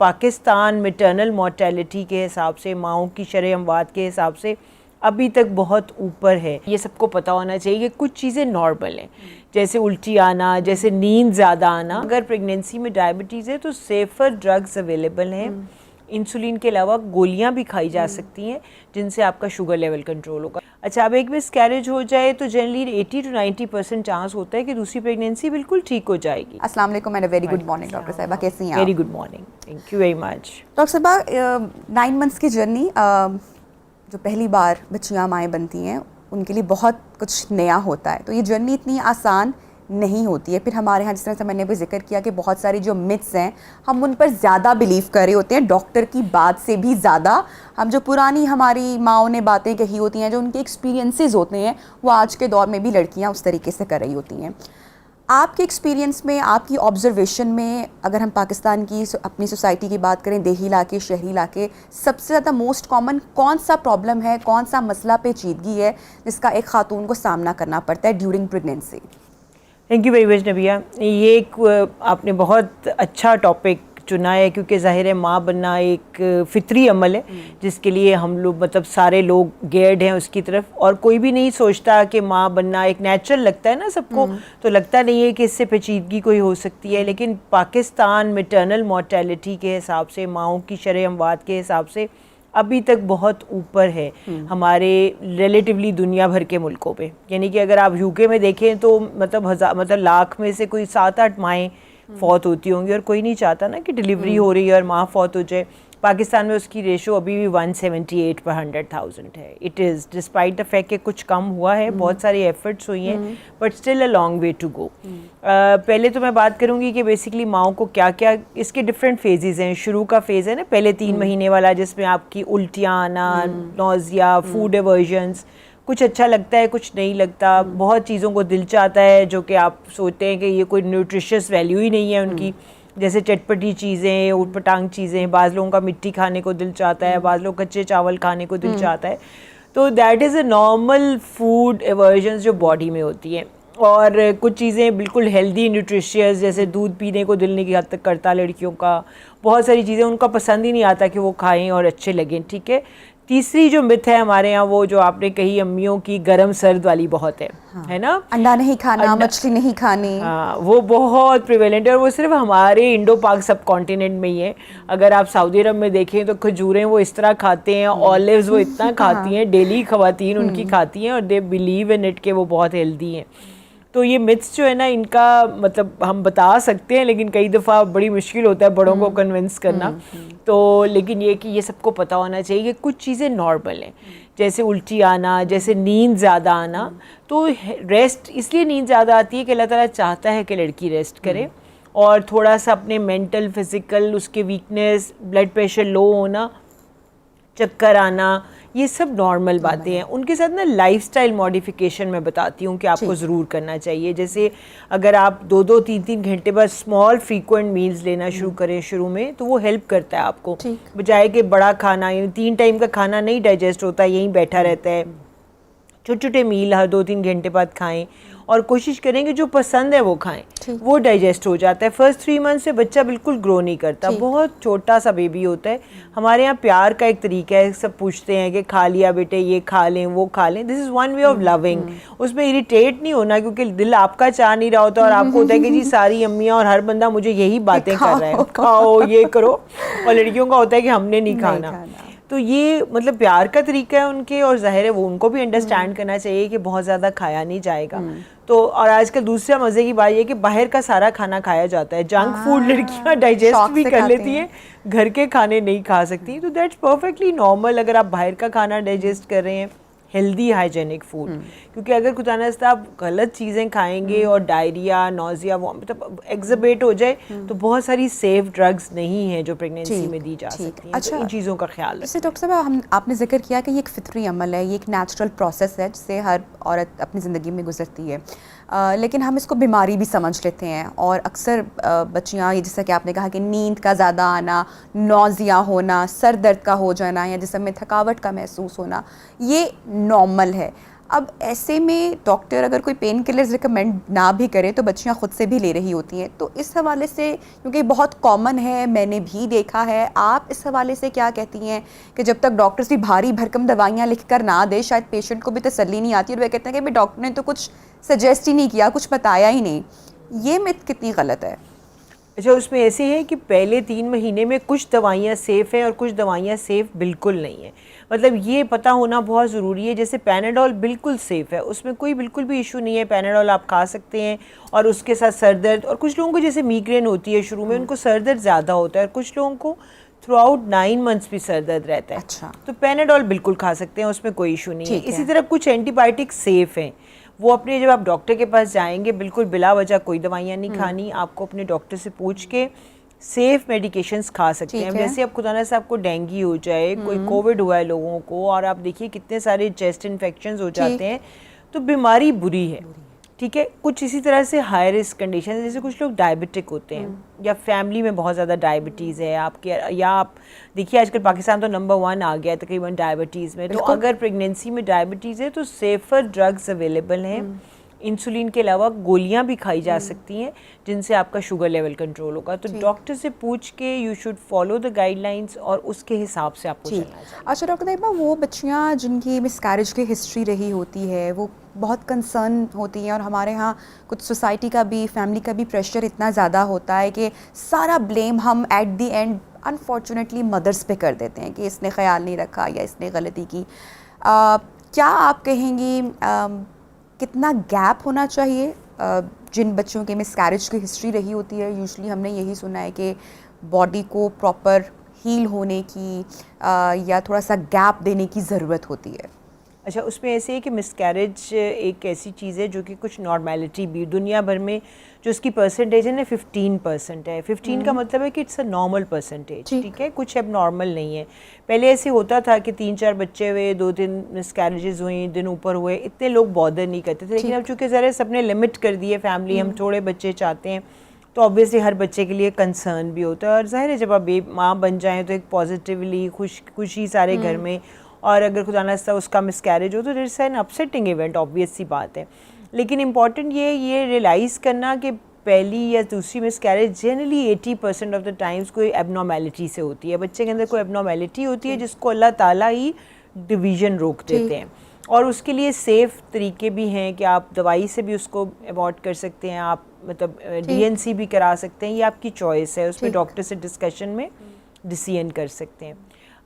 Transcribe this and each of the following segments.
Pakistan maternal mortality के हिसाब से, माओं की शरह अमवात के हिसाब से अभी तक बहुत ऊपर है। ये सबको पता होना चाहिए कि कुछ चीज़ें नॉर्मल हैं, जैसे उल्टी आना, जैसे नींद ज़्यादा आना। अगर प्रेगनेंसी में डायबिटीज़ है तो सेफ़र ड्रग्स अवेलेबल हैं। इंसुलिन के अलावा गोलियां भी खाई जा सकती हैं जिनसे आपका शुगर लेवल कंट्रोल होगा। अच्छा, अब एक मिसकैरेज हो जाए तो जनरली 80 to 90% चांस होता है कि दूसरी प्रेगनेंसी बिल्कुल ठीक हो जाएगी। अस्सलाम वालेकुम and very good morning doctor साहिबा, कैसी हैं आप? Very good morning, thank you very much. Doctor साहिबा, 9 मंथ्स की जर्नी, जो पहली बार बच्चियाँ माएँ बनती हैं उनके लिए बहुत कुछ नया होता है, तो ये जर्नी इतनी आसान नहीं होती है। फिर हमारे यहाँ जिस तरह से मैंने भी जिक्र किया कि बहुत सारी जो मिथ्स हैं हम उन पर ज़्यादा बिलीव कर रहे होते हैं, डॉक्टर की बात से भी ज़्यादा। हम जो पुरानी हमारी माओं ने बातें कही होती हैं, जो उनके एक्सपीरियंसेस होते हैं, वो आज के दौर में भी लड़कियाँ उस तरीके से कर रही होती हैं। आपके एक्सपीरियंस में, आपकी ऑब्जर्वेशन में, अगर हम पाकिस्तान की अपनी सोसाइटी की बात करें, देही इलाके, शहरी इलाके, सबसे ज़्यादा मोस्ट कॉमन कौन सा प्रॉब्लम है, कौन सा मसला पेचीदगी है जिसका एक खातून को सामना करना पड़ता है during pregnancy? Thank you very much नबिया। ये एक आपने बहुत अच्छा टॉपिक चुना है, क्योंकि ज़ाहिर है माँ बनना एक फ़ितरी अमल है जिसके लिए हम लोग मतलब सारे लोग गेयर्ड हैं उसकी तरफ, और कोई भी नहीं सोचता कि माँ बनना एक नेचुरल लगता है ना सबको, तो लगता नहीं है कि इससे पेचीदगी कोई हो सकती है। लेकिन पाकिस्तान मैटरनल मोर्टेलिटी के हिसाब से, माओं की शरह अमवात के हिसाब से अभी तक बहुत ऊपर है हमारे रिलेटिवली दुनिया भर के मुल्कों पे। यानी कि अगर आप यूके में देखें तो मतलब लाख में से कोई 7-8 माएँ फौत होती होंगी, और कोई नहीं चाहता ना कि डिलीवरी हो रही है और माँ फौत हो जाए। पाकिस्तान में उसकी रेशो अभी भी 178 per 100,000 है। It is despite the fact कि कुछ कम हुआ है, बहुत सारी एफर्ट्स हुई हैं, but still a long way to go. पहले तो मैं बात करूंगी कि बेसिकली माओं को क्या क्या इसके डिफरेंट फेजेस हैं। शुरू का फेज़ है ना, पहले 3 महीने वाला, जिसमें आपकी उल्टियाँ आना, नौजिया, फूड एवर्जन्स, कुछ अच्छा लगता है, कुछ नहीं लगता, बहुत चीज़ों को दिल चाहता है जो कि आप सोचते हैं कि ये कोई न्यूट्रिशियस वैल्यू ही नहीं है उनकी, जैसे चटपटी चीज़ें, ऊटपटांग चीज़ें। बाज़ लोगों का मिट्टी खाने को दिल चाहता है, बाज़ लोग कच्चे चावल खाने को दिल चाहता है। तो that is a normal food aversions जो बॉडी में होती हैं। और कुछ चीज़ें बिल्कुल हेल्दी न्यूट्रिशियस, जैसे दूध पीने को दिल नहीं हद तक करता लड़कियों का, बहुत सारी चीज़ें उनका पसंद ही नहीं आता कि वो खाएं और अच्छे लगें, ठीक है। तीसरी जो मिथ है हमारे यहाँ, वो जो आपने कही अम्मियों की, गर्म सर्द वाली बहुत है, हाँ, है ना, अंडा नहीं खाना, मछली नहीं खानी, हाँ, वो बहुत प्रिवेलेंट है, और वो सिर्फ हमारे इंडो पाक सब कॉन्टिनेंट में ही है। अगर आप सऊदी अरब में देखें तो खजूरें वो इस तरह खाते हैं, ऑलिव्स वो इतना खाती हैं, डेली खवातीन उनकी खाती हैं, और दे बिलीव इन इट के वो बहुत हेल्दी हैं। तो ये मिथ्स जो है ना, इनका मतलब हम बता सकते हैं, लेकिन कई दफ़ा बड़ी मुश्किल होता है बड़ों को कन्विंस करना। तो लेकिन ये कि ये सबको पता होना चाहिए कि कुछ चीज़ें नॉर्मल हैं, जैसे उल्टी आना, जैसे नींद ज़्यादा आना। तो रेस्ट इसलिए नींद ज़्यादा आती है कि अल्लाह ताला चाहता है कि लड़की रेस्ट करे, और थोड़ा सा अपने मेंटल, फिज़िकल, उसके वीकनेस, ब्लड प्रेशर लो होना, चक्कर आना, ये सब नॉर्मल बातें हैं। उनके साथ ना लाइफस्टाइल मॉडिफिकेशन मैं बताती हूँ कि आपको ज़रूर करना चाहिए। जैसे अगर आप 2-2, 3-3 घंटे बाद स्मॉल फ्रीक्वेंट मील्स लेना शुरू करें शुरू में, तो वो हेल्प करता है आपको, बजाय कि बड़ा खाना, यानी 3 टाइम का खाना नहीं डाइजेस्ट होता, यहीं बैठा रहता है। छोटे छोटे मील हर 2-3 घंटे बाद खाएं, और कोशिश करें कि जो पसंद है वो खाएं, वो डाइजेस्ट हो जाता है। फर्स्ट 3 मंथ से बच्चा बिल्कुल ग्रो नहीं करता, बहुत छोटा सा बेबी होता है। हमारे यहाँ प्यार का एक तरीका है, सब पूछते हैं कि खा लिया बेटे, ये खा लें, वो खा लें। This is one way of loving. उसमें इरिटेट नहीं होना, क्योंकि दिल आपका चाह नहीं रहा होता, और आपको होता है कि जी सारी अम्मियाँ और हर बंदा मुझे यही बातें कर रहा है, खाओ, ये करो, और लड़कियों का होता है कि हमने नहीं खाना। तो ये मतलब प्यार का तरीका है उनके, और ज़ाहिर है वो उनको भी अंडरस्टैंड करना चाहिए कि बहुत ज़्यादा खाया नहीं जाएगा। तो और आजकल दूसरा मज़े की बात ये कि बाहर का सारा खाना खाया जाता है, जंक फूड लड़कियां डाइजेस्ट भी कर लेती हैं, घर के खाने नहीं खा सकती। तो दैट्स परफेक्टली नॉर्मल अगर आप बाहर का खाना डाइजेस्ट कर रहे हैं, हेल्दी हाइजेनिक फूड। क्योंकि अगर खुदा न खास्ता आप गलत चीज़ें खाएंगे और डायरिया, नौजिया, वो मतलब एग्जबेट हो जाए, तो बहुत सारी सेफ ड्रग्स नहीं हैं जो प्रेगनेंसी में दी जा सकती हैं। अच्छा, तो इन चीज़ों का ख्याल रखें। जैसे डॉक्टर साहब आपने जिक्र किया कि ये एक फितरी अमल है, ये एक नेचुरल प्रोसेस है जिससे हर औरत अपनी ज़िंदगी में गुजरती है, लेकिन हम इसको बीमारी भी समझ लेते हैं। और अक्सर बच्चियाँ, ये जैसा कि आपने कहा कि नींद का ज़्यादा आना, नौजिया होना, सर दर्द का हो जाना, या जिस्म में थकावट का महसूस होना, ये नॉर्मल है। अब ऐसे में डॉक्टर अगर कोई पेन किलर्स रिकमेंड ना भी करे तो बच्चियां खुद से भी ले रही होती हैं, तो इस हवाले से, क्योंकि बहुत कॉमन है, मैंने भी देखा है, आप इस हवाले से क्या कहती हैं कि जब तक डॉक्टर्स भी भारी भरकम दवाइयाँ लिख कर ना दे, शायद पेशेंट को भी तसल्ली नहीं आती और वह कहते हैं कि भाई डॉक्टर ने तो कुछ सजेस्ट ही नहीं किया, कुछ बताया ही नहीं। ये मिथ कितनी गलत है? अच्छा, उसमें ऐसे है कि पहले 3 महीने में कुछ दवाइयाँ सेफ़ हैं और कुछ दवाइयाँ सेफ़ बिल्कुल नहीं है। मतलब ये पता होना बहुत ज़रूरी है। जैसे पैनाडोल बिल्कुल सेफ़ है, उसमें कोई बिल्कुल भी इशू नहीं है, पैनाडोल आप खा सकते हैं और उसके साथ सर दर्द, और कुछ लोगों को जैसे माइग्रेन होती है शुरू में, उनको सर दर्द ज़्यादा होता है और कुछ लोगों को थ्रू आउट 9 मंथ्स भी सर दर्द रहता है। अच्छा। तो पैनाडोल बिल्कुल खा सकते हैं, उसमें कोई इशू नहीं है। ठीक है। इसी तरह कुछ एंटीबायोटिक सेफ़ हैं, वो अपने, जब आप डॉक्टर के पास जाएंगे बिल्कुल बिला वजह कोई दवाइयाँ नहीं खानी, आपको अपने डॉक्टर से पूछ के सेफ मेडिकेशंस खा सकते हैं। जैसे अब खुदा ना से आपको डेंगू हो जाए, कोई कोविड हुआ है लोगों को, और आप देखिए कितने सारे चेस्ट इन्फेक्शंस हो जाते हैं, तो बीमारी बुरी है, ठीक है। कुछ इसी तरह से हाई रिस्क कंडीशन, जैसे कुछ लोग डायबिटिक होते हैं या फैमिली में बहुत ज़्यादा डायबिटीज़ है आपके, या आप देखिए आजकल पाकिस्तान तो नंबर 1 आ गया है तकरीबन डायबिटीज़ में, तो अगर प्रेगनेंसी में डायबिटीज़ है तो सेफ़र ड्रग्स अवेलेबल हैं। इंसुलिन के अलावा गोलियां भी खाई जा सकती हैं जिनसे आपका शुगर लेवल कंट्रोल होगा। तो डॉक्टर से पूछ के you should follow the guidelines और उसके हिसाब से आपको चलना चाहिए। अच्छा डॉक्टर तैयबा, वो बच्चियाँ जिनकी मिसकैरेज की हिस्ट्री रही होती है, वो बहुत कंसर्न होती हैं, और हमारे यहाँ कुछ सोसाइटी का भी, फैमिली का भी प्रेशर इतना ज़्यादा होता है कि सारा ब्लेम हम at the end unfortunately mothers पे कर देते हैं कि इसने ख्याल नहीं रखा या इसने गलती की। क्या आप कहेंगी कितना गैप होना चाहिए जिन बच्चों के मिसकैरेज की हिस्ट्री रही होती है? यूजुअली हमने यही सुना है कि बॉडी को प्रॉपर हील होने की या थोड़ा सा गैप देने की ज़रूरत होती है। अच्छा, उसमें ऐसे है कि मिसकैरेज एक ऐसी चीज़ है जो कि कुछ नॉर्मेलिटी भी दुनिया भर में जो उसकी परसेंटेज है ना 15% है। 15 का मतलब है कि इट्स अ नॉर्मल परसेंटेज, ठीक है, कुछ अब नॉर्मल नहीं है। पहले ऐसे होता था कि 3-4 बच्चे हुए, 2-3 मिसकैरेजेस हुई, दिन ऊपर हुए, इतने लोग बॉदर नहीं करते थे। लेकिन अब चूँकि ज़रा सबने लिमिट कर दी है, फैमिली हम थोड़े बच्चे चाहते हैं, तो ऑब्वियसली हर बच्चे के लिए कंसर्न भी होता है। और जाहिर है जब आप माँ बन जाएँ तो एक पॉजिटिवली खुशी सारे घर में, और अगर खुदा न खास्ता उसका मिसकैरेज हो तो it's an upsetting event, obvious सी बात है। लेकिन इम्पॉर्टेंट ये रियलाइज़ करना कि पहली या दूसरी miscarriage generally 80% of the times कोई एबनॉर्मेलिटी से होती है। बच्चे के अंदर कोई एबनॉर्मेलिटी होती है जिसको अल्लाह ताला ही डिवीज़न रोक देते हैं, और उसके लिए सेफ़ तरीके भी हैं कि आप दवाई से भी उसको अवॉइड कर सकते हैं, आप मतलब DNC भी करा सकते हैं, ये आपकी चॉइस है, उसमें डॉक्टर से डिस्कशन में डिसीजन कर सकते हैं।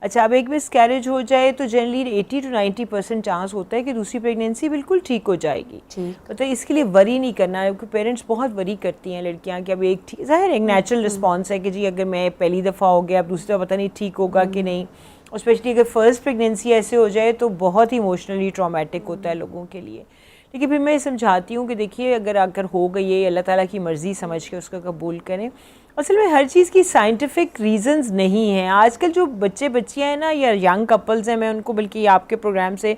अच्छा, अब एक मिसकैरेज हो जाए तो जनरली 80 to 90% चांस होता है कि दूसरी प्रेगनेंसी बिल्कुल ठीक हो जाएगी। तो इसके लिए वरी नहीं करना है, क्योंकि पेरेंट्स बहुत वरी करती हैं लड़कियां कि अब एक ठीक, ज़ाहिर एक नेचुरल रिस्पॉन्स है कि जी अगर मैं पहली दफ़ा हो गया, अब दूसरी दफ़ा पता नहीं ठीक होगा कि नहीं, और स्पेशली अगर फर्स्ट प्रेगनेंसी ऐसे हो जाए तो बहुत ही इमोशनली ट्रॉमेटिक होता है लोगों के लिए। लेकिन फिर मैं समझाती हूँ कि देखिए अगर हो गई है, अल्लाह ताला की मर्ज़ी समझ के उसका कबूल करें। असल में हर चीज़ की साइंटिफिक रीजंस नहीं हैं। आजकल जो बच्चियाँ हैं ना, या यंग कपल्स हैं, मैं उनको बल्कि आपके प्रोग्राम से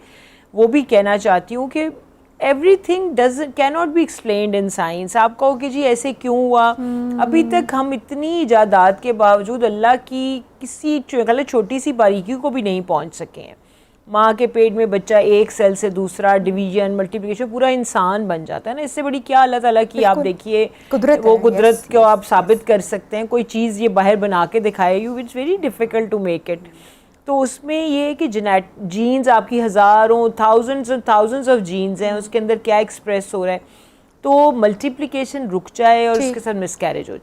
वो भी कहना चाहती हूँ कि everything can not be explained in science. आप कहो कि जी ऐसे क्यों हुआ, अभी तक हम इतनी इजादात के बावजूद अल्लाह की किसी छोटी सी बारीकी को भी नहीं पहुँच सके हैं। माँ के पेट में बच्चा एक सेल से दूसरा डिवीजन, मल्टीप्लिकेशन, पूरा इंसान बन जाता है ना। इससे बड़ी क्या अल्लाह ताला की आप देखिए वो कुदरत को आप साबित कर सकते हैं। कोई चीज़ ये बाहर बना के दिखाए you, it's very difficult to make it. तो उसमें ये है कि जीन्स आपकी हज़ारों थाउजेंड्स ऑफ जीन्स हैं, उसके अंदर क्या एक्सप्रेस हो रहा है, तो मल्टीप्लिकेशन रुक जाए और उसके साथ मिसकैरेज हो जाए।